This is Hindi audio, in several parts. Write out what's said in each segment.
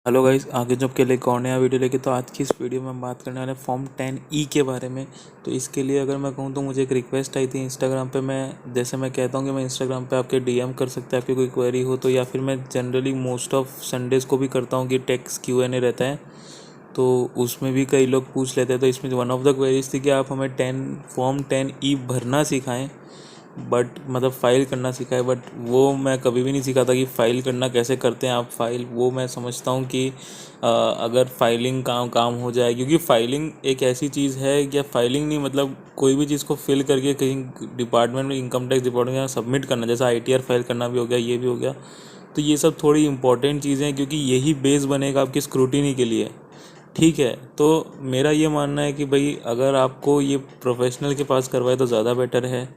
हेलो गाइस, आगे जब के लिए एक और नया वीडियो लेके तो आज की इस वीडियो में हम बात करने वाले हैं फॉर्म 10E के बारे में। तो इसके लिए अगर मैं कहूँ तो मुझे एक रिक्वेस्ट आई थी इंस्टाग्राम पे। मैं कहता हूँ कि मैं इंस्टाग्राम पे आपके डीएम कर सकते हैं आपकी कोई क्वेरी हो तो, या फिर मैं जनरली मोस्ट ऑफ संडेज़ को भी करता हूँ कि टेक्स्ट Q&A रहता है, तो उसमें भी कई लोग पूछ लेते हैं। तो इसमें वन ऑफ द क्वेरीज थी कि आप हमें फॉर्म 10E भरना सिखाएं, बट मतलब फ़ाइल करना सीखा है। बट वो मैं कभी भी नहीं सीखा था कि फ़ाइल करना कैसे करते हैं आप फाइल। वो मैं समझता हूँ कि अगर फाइलिंग काम हो जाए, क्योंकि फाइलिंग एक ऐसी चीज़ है, या फाइलिंग नहीं मतलब कोई भी चीज़ को फिल करके कहीं डिपार्टमेंट में, इनकम टैक्स डिपार्टमेंट में सबमिट करना, जैसा ITR फाइल करना भी हो गया, ये भी हो गया। तो ये सब थोड़ी इंपॉर्टेंट चीज़ें हैं, क्योंकि यही बेस बनेगा आपकी स्क्रूटिनी के लिए। ठीक है, तो मेरा ये मानना है कि भाई अगर आपको ये प्रोफेशनल के पास करवाए तो ज़्यादा बेटर है।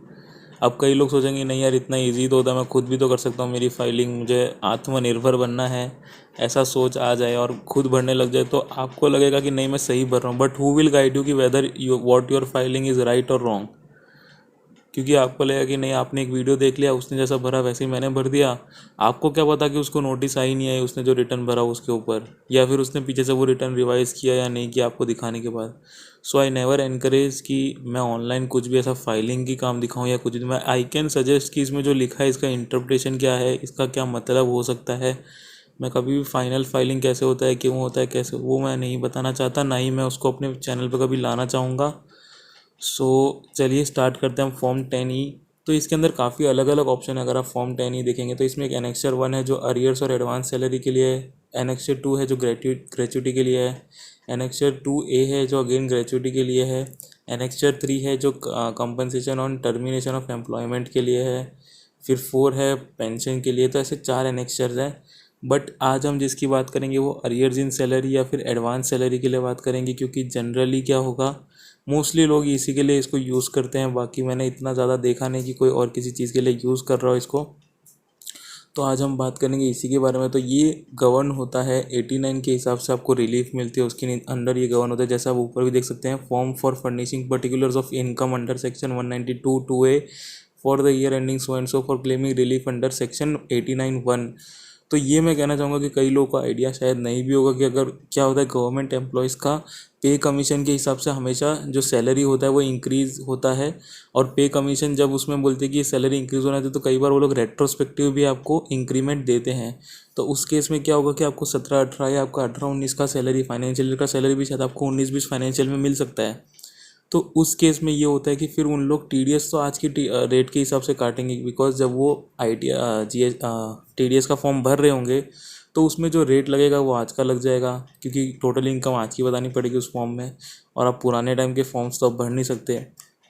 अब कई लोग सोचेंगे नहीं यार, इतना इजी तो होता, मैं खुद भी तो कर सकता हूँ, मेरी फाइलिंग, मुझे आत्मनिर्भर बनना है, ऐसा सोच आ जाए और खुद भरने लग जाए तो आपको लगेगा कि नहीं मैं सही भर रहा हूँ। But who will guide you कि whether you what your filing is right और रॉन्ग? क्योंकि आपको लगेगा कि नहीं, आपने एक वीडियो देख लिया, उसने जैसा भरा वैसे ही मैंने भर दिया। आपको क्या पता कि उसको नोटिस आई नहीं आई, उसने जो रिटर्न भरा उसके ऊपर, या फिर उसने पीछे से वो रिटर्न रिवाइज किया या नहीं किया आपको दिखाने के बाद। सो आई नेवर एनकरेज कि मैं ऑनलाइन कुछ भी ऐसा फाइलिंग की काम दिखाऊं या कुछ भी। मैं आई कैन सजेस्ट कि इसमें जो लिखा है इसका इंटरप्रिटेशन क्या है, इसका क्या मतलब हो सकता है। मैं कभी भी फाइनल फाइलिंग कैसे होता है, क्यों होता है, कैसे, वो मैं नहीं बताना चाहता, ना ही मैं उसको अपने चैनल पर कभी लाना चाहूँगा। सो चलिए स्टार्ट करते हैं हम फॉर्म 10E। तो इसके अंदर काफ़ी अलग अलग ऑप्शन है। अगर आप फॉर्म 10E देखेंगे तो इसमें एक एनेक्सर 1 है जो अरियर्स और एडवांस सैलरी के लिए है। एनेक्सर 2 है जो ग्रेचुटी के लिए है। एनेक्सर 2A है जो अगेन ग्रेचुटी के लिए है। एनेक्सर 3 है जो compensation on termination of employment के लिए है। फिर 4 है पेंशन के लिए। तो ऐसे 4 एनेक्सर्स हैं। बट आज हम जिसकी बात करेंगे वो अरियर्स इन सैलरी या फिर एडवांस सैलरी के लिए बात करेंगे, क्योंकि जनरली क्या होगा, मोस्टली लोग इसी के लिए इसको यूज़ करते हैं। बाकी मैंने इतना ज़्यादा देखा नहीं कि कोई और किसी चीज़ के लिए यूज़ कर रहा हो इसको। तो आज हम बात करेंगे इसी के बारे में। तो ये गवर्न होता है 89 के हिसाब से, आपको रिलीफ मिलती है उसके अंडर ये गवर्न होता है। जैसा आप ऊपर भी देख सकते हैं, form for furnishing particulars of income under section 192(2)(a) for the year ending so and so for claiming relief under section 89(1). तो ये मैं कहना चाहूँगा कि कई लोगों को आइडिया शायद नहीं भी होगा कि अगर क्या होता है, गवर्नमेंट एम्प्लॉयज़ का पे कमीशन के हिसाब से हमेशा जो सैलरी होता है वो इंक्रीज़ होता है। और पे कमीशन जब उसमें बोलते हैं कि ये सैलरी इंक्रीज़ होना चाहिए, तो कई बार वो लोग रेट्रोस्पेक्टिव भी आपको इंक्रीमेंट देते हैं। तो उस केस में क्या होगा कि आपको 17-18 या आपका 18-19 का सैलरी, फाइनेंशियल ईयर का सैलरी भी शायद आपको 19-20 फाइनेंशियल में मिल सकता है। तो उस केस में ये होता है कि फिर उन लोग TDS तो आज की रेट के हिसाब से काटेंगे, बिकॉज जब वो TDS का फॉर्म भर रहे होंगे तो उसमें जो रेट लगेगा वो आज का लग जाएगा, क्योंकि टोटल इनकम आज की बतानी पड़ेगी उस फॉर्म में। और आप पुराने टाइम के फॉर्म्स तो आप भर नहीं सकते।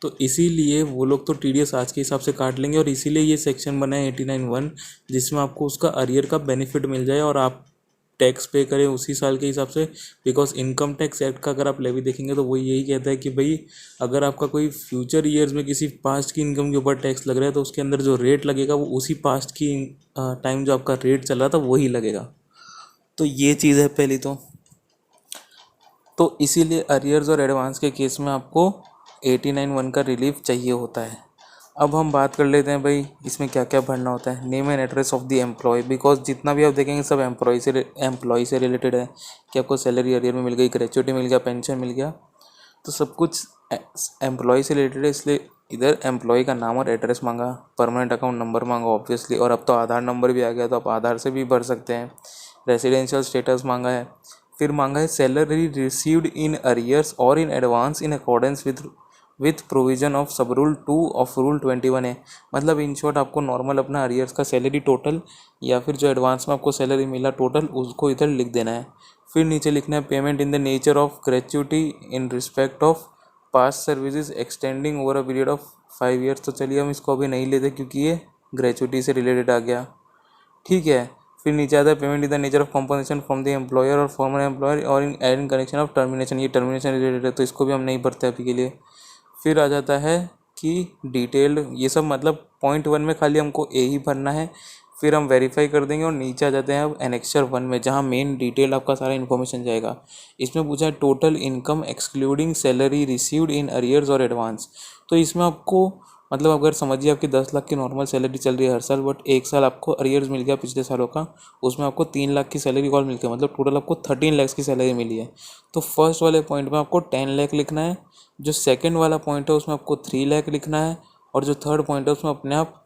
तो इसीलिए वो लोग तो TDS आज के हिसाब से काट लेंगे, और इसीलिए ये सेक्शन बना है 89(1), जिसमें आपको उसका अरियर का बेनिफिट मिल जाए और आप टैक्स पे करें उसी साल के हिसाब से। बिकॉज इनकम टैक्स एक्ट का अगर आप लेवी देखेंगे तो वो यही कहता है कि भाई अगर आपका कोई फ्यूचर ईयर्स में किसी पास्ट की इनकम के ऊपर टैक्स लग रहा है तो उसके अंदर जो रेट लगेगा वो उसी पास्ट की टाइम जो आपका रेट चल रहा था वही लगेगा। तो ये चीज़ है पहली। तो इसीलिए अरियर्स और एडवांस के केस में आपको 89(1) का रिलीफ चाहिए होता है। अब हम बात कर लेते हैं भाई इसमें क्या क्या भरना होता है। Name and address of the employ, because जितना भी आप देखेंगे सब एम्प्लॉय से रिलेटेड है कि आपको सैलरी अरियर में मिल गई, ग्रेचुटी मिल गया, पेंशन मिल गया, तो सब कुछ एम्प्लॉय से रिलेटेड है। इसलिए इधर एम्प्लॉय का नाम और एड्रेस मांगा, परमानेंट अकाउंट नंबर मांगा ऑब्वियसली, और अब तो आधार नंबर भी आ गया तो आप आधार से भी भर सकते हैं। रेसिडेंशियल स्टेटस मांगा है। फिर मांगा है सैलरी रिसीव्ड इन अरियर्स और in advance in accordance with provision of सब रूल 2 ऑफ रूल 21A। मतलब इन शॉर्ट आपको नॉर्मल अपना अरियर्स का सैलरी टोटल या फिर जो एडवांस में आपको सैलरी मिला टोटल उसको इधर लिख देना है। फिर नीचे लिखना है payment in the nature of gratuity in respect of past services extending over a period of 5 years. तो चलिए हम इसको अभी नहीं लेते क्योंकि ये ग्रेच्युटी से रिलेटेड आ गया। ठीक है। फिर नीचे आता है payment in the nature of compensation from the employer और फॉर्मर एम्प्लॉयर और इन कनेक्शन ऑफ टर्मिनेशन। ये टर्मिनेशन रिलेटेड है तो इसको भी हम नहीं भरते अभी के लिए। फिर आ जाता है कि डिटेल्ड, ये सब मतलब पॉइंट 1 में खाली हमको ए ही भरना है। फिर हम वेरीफाई कर देंगे और नीचे आ जाते हैं अब एनेक्सर 1 में, जहाँ मेन डिटेल आपका सारा इन्फॉर्मेशन जाएगा। इसमें पूछा है total income excluding salary received in arrears और एडवांस। तो इसमें आपको मतलब अगर समझिए आपकी 10 लाख की नॉर्मल सैलरी चल रही है हर साल, बट एक साल आपको अरियर्स मिल गया पिछले सालों का, उसमें आपको 3 लाख की सैलरी और मिल गई, मतलब टोटल आपको 13 लाख की सैलरी मिली है। तो फर्स्ट वाले पॉइंट में आपको 10 लाख लिखना है, जो सेकेंड वाला पॉइंट है उसमें आपको 3 लाख लिखना है, और जो थर्ड पॉइंट है उसमें अपने आप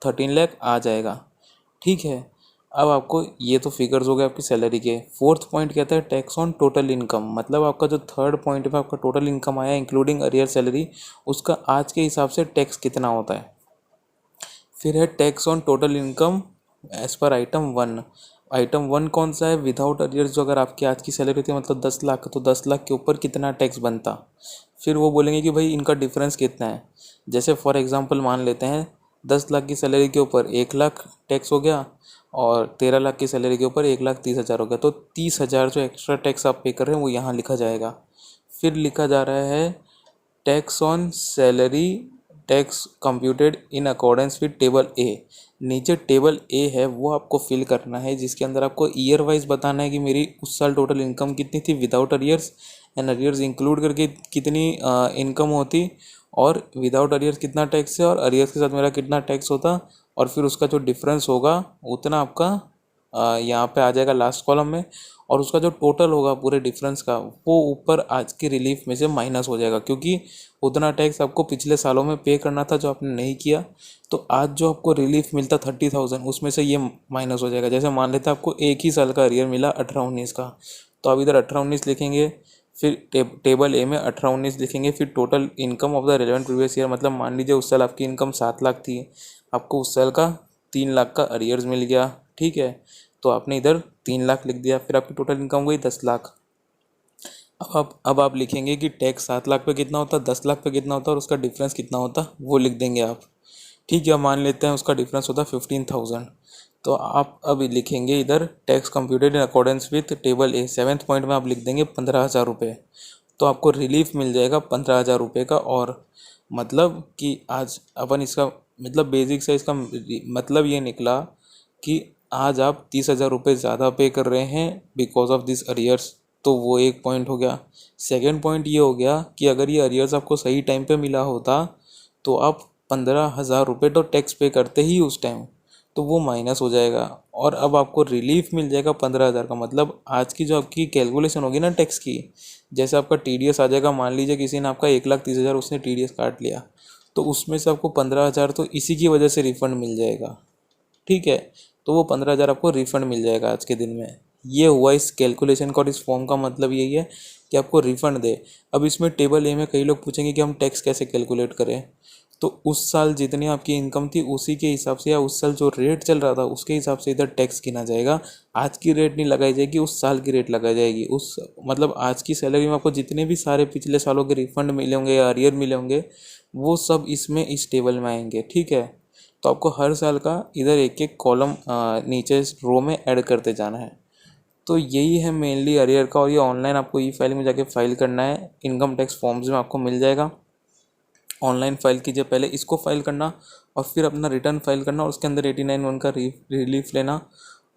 13 लाख आ जाएगा। ठीक है, अब आपको ये तो फिगर्स हो गए आपकी सैलरी के। फोर्थ पॉइंट कहता है टैक्स ऑन टोटल इनकम, मतलब आपका जो थर्ड पॉइंट में आपका टोटल इनकम आया इंक्लूडिंग अरियर सैलरी, उसका आज के हिसाब से टैक्स कितना होता है। फिर है tax on total income as per item 1। Item 1 कौन सा है, विदाउट अरियर्स, जो अगर आपकी आज की सैलरी थी मतलब 10 लाख, तो 10 लाख के ऊपर कितना टैक्स बनता। फिर वो बोलेंगे कि भाई इनका डिफरेंस कितना है। जैसे फॉर एग्जांपल मान लेते हैं 10 लाख की सैलरी के ऊपर 1 लाख टैक्स हो गया, और 13 लाख की सैलरी के ऊपर 1,30,000 हो गया, तो 30,000 जो एक्स्ट्रा टैक्स आप पे कर रहे हैं वो यहाँ लिखा जाएगा। फिर लिखा जा रहा है tax on salary, tax computed in accordance with table A. नीचे टेबल ए है वो आपको फिल करना है, जिसके अंदर आपको ईयर वाइज बताना है कि मेरी उस साल टोटल इनकम कितनी थी without arrears, and arrears include करके कितनी इनकम होती, और विदाउट अरियर्स कितना टैक्स है, और अरियर्स के साथ मेरा कितना टैक्स होता, और फिर उसका जो डिफरेंस होगा उतना आपका यहाँ पे आ जाएगा लास्ट कॉलम में, और उसका जो टोटल होगा पूरे डिफरेंस का वो ऊपर आज की रिलीफ में से माइनस हो जाएगा, क्योंकि उतना टैक्स आपको पिछले सालों में पे करना था जो आपने नहीं किया। तो आज जो आपको रिलीफ मिलता 30,000, उसमें से ये माइनस हो जाएगा। जैसे मान लेते हैं आपको एक ही साल का अरियर मिला 18-19 का, तो आप इधर 18-19 लिखेंगे, फिर टेबल ए में 18-19 लिखेंगे, फिर total income of the relevant previous year, मतलब मान लीजिए उस साल आपकी इनकम 7 लाख थी, आपको उस साल का 3 लाख का अरियर्स मिल गया। ठीक है, तो आपने इधर 3 लाख लिख दिया, फिर आपकी टोटल इनकम हुई 10 लाख। अब आप लिखेंगे कि टैक्स 7 लाख पे कितना होता, 10 लाख पे कितना होता, और उसका डिफरेंस कितना होता वो लिख देंगे आप। ठीक है, मान लेते हैं उसका डिफरेंस होता 15,000, तो आप अब लिखेंगे इधर tax computed in accordance with table A. Seventh point में आप लिख देंगे 15,000 रुपये, तो आपको रिलीफ मिल जाएगा 15,000 रुपये का। और मतलब कि आज अपन इसका मतलब बेसिक से इसका मतलब ये निकला कि आज आप 30,000 रुपये ज़्यादा पे कर रहे हैं बिकॉज ऑफ दिस अरियर्स, तो वो एक पॉइंट हो गया। सेकेंड पॉइंट ये हो गया कि अगर ये अरियर्स आपको सही टाइम पे मिला होता तो आप 15,000 रुपये तो टैक्स पे करते ही उस टाइम, तो वो माइनस हो जाएगा, और अब आपको रिलीफ मिल जाएगा 15,000 का। मतलब आज की जो आपकी कैलकुलेशन होगी ना टैक्स की, जैसे आपका TDS आ जाएगा, मान लीजिए किसी ने आपका 1,30,000 उसने TDS काट लिया, तो उसमें से आपको 15,000 तो इसी की वजह से रिफंड मिल जाएगा। ठीक है, तो वो 15,000 आपको रिफंड मिल जाएगा आज के दिन में। ये हुआ इस कैलकुलेशन का, और इस फॉर्म का मतलब यही है कि आपको रिफंड दे। अब इसमें टेबल ए में कई लोग पूछेंगे कि हम टैक्स कैसे कैलकुलेट करें, तो उस साल जितनी आपकी इनकम थी उसी के हिसाब से, या उस साल जो रेट चल रहा था उसके हिसाब से इधर टैक्स गिना जाएगा। आज की रेट नहीं लगाई जाएगी, उस साल की रेट लगाई जाएगी। उस मतलब आज की सैलरी में आपको जितने भी सारे पिछले सालों के रिफंड मिले होंगे या अरियर मिले होंगे वो सब इसमें इस टेबल में आएंगे। ठीक है, तो आपको हर साल का इधर एक एक कॉलम नीचे रो में ऐड करते जाना है। तो यही है मेनली अरियर का, और ये ऑनलाइन आपको ई फाइल में जाके फाइल करना है, इनकम टैक्स फॉर्म्स में आपको मिल जाएगा। ऑनलाइन फाइल कीजिए, पहले इसको फाइल करना और फिर अपना रिटर्न फाइल करना, और उसके अंदर 89(1) का रिलीफ लेना,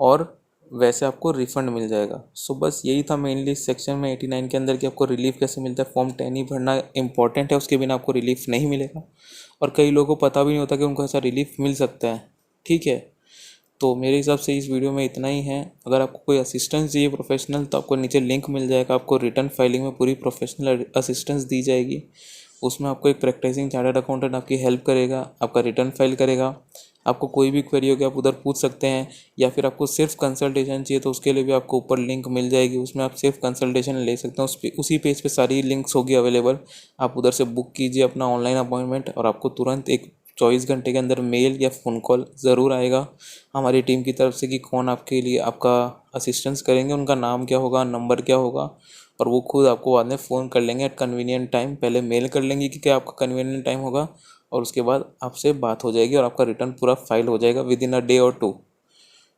और वैसे आपको रिफ़ंड मिल जाएगा। सो बस यही था मेनली इस सेक्शन में 89 के अंदर कि आपको रिलीफ कैसे मिलता है। फॉर्म 10 ही भरना इंपॉर्टेंट है, उसके बिना आपको रिलीफ नहीं मिलेगा, और कई लोगों को पता भी नहीं होता कि उनको ऐसा रिलीफ मिल सकता है। ठीक है, तो मेरे हिसाब से इस वीडियो में इतना ही है। अगर आपको कोई असिस्टेंस चाहिए प्रोफेशनल, तो आपको नीचे लिंक मिल जाएगा, आपको रिटर्न फाइलिंग में पूरी प्रोफेशनल असिस्टेंस दी जाएगी। उसमें आपको एक प्रैक्टिसिंग चार्टर्ड अकाउंटेंट आपकी हेल्प करेगा, आपका रिटर्न फाइल करेगा। आपको कोई भी क्वेरी होगी आप उधर पूछ सकते हैं, या फिर आपको सिर्फ कंसल्टेशन चाहिए तो उसके लिए भी आपको ऊपर लिंक मिल जाएगी, उसमें आप सिर्फ कंसल्टेशन ले सकते हैं। उसी पेज पे सारी लिंक्स होगी अवेलेबल, आप उधर से बुक कीजिए अपना ऑनलाइन अपॉइंटमेंट, और आपको तुरंत एक 24 घंटे के अंदर मेल या फ़ोन कॉल ज़रूर आएगा हमारी टीम की तरफ से कि कौन आपके लिए आपका असिस्टेंस करेंगे, उनका नाम क्या होगा, नंबर क्या होगा, और वो खुद आपको बाद में फ़ोन कर लेंगे एट कन्वीनियंट टाइम। पहले मेल कर लेंगे कि क्या आपका कन्वीनियंट टाइम होगा, और उसके बाद आपसे बात हो जाएगी और आपका रिटर्न पूरा फाइल हो जाएगा विद इन अ डे और 2।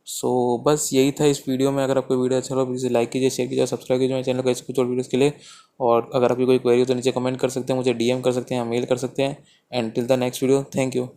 सो बस यही था इस वीडियो में। अगर आपको वीडियो अच्छा लगा प्लीज़ लाइक कीजिए, शेयर कीजिए, सब्सक्राइब कीजिए मेरे चैनल को ऐसे कुछ और वीडियोज़ के लिए। और अगर आपकी कोई क्वेरी हो तो नीचे कमेंट कर सकते हैं, मुझे DM कर सकते हैं या मेल कर सकते हैं। And till the next video, thank you.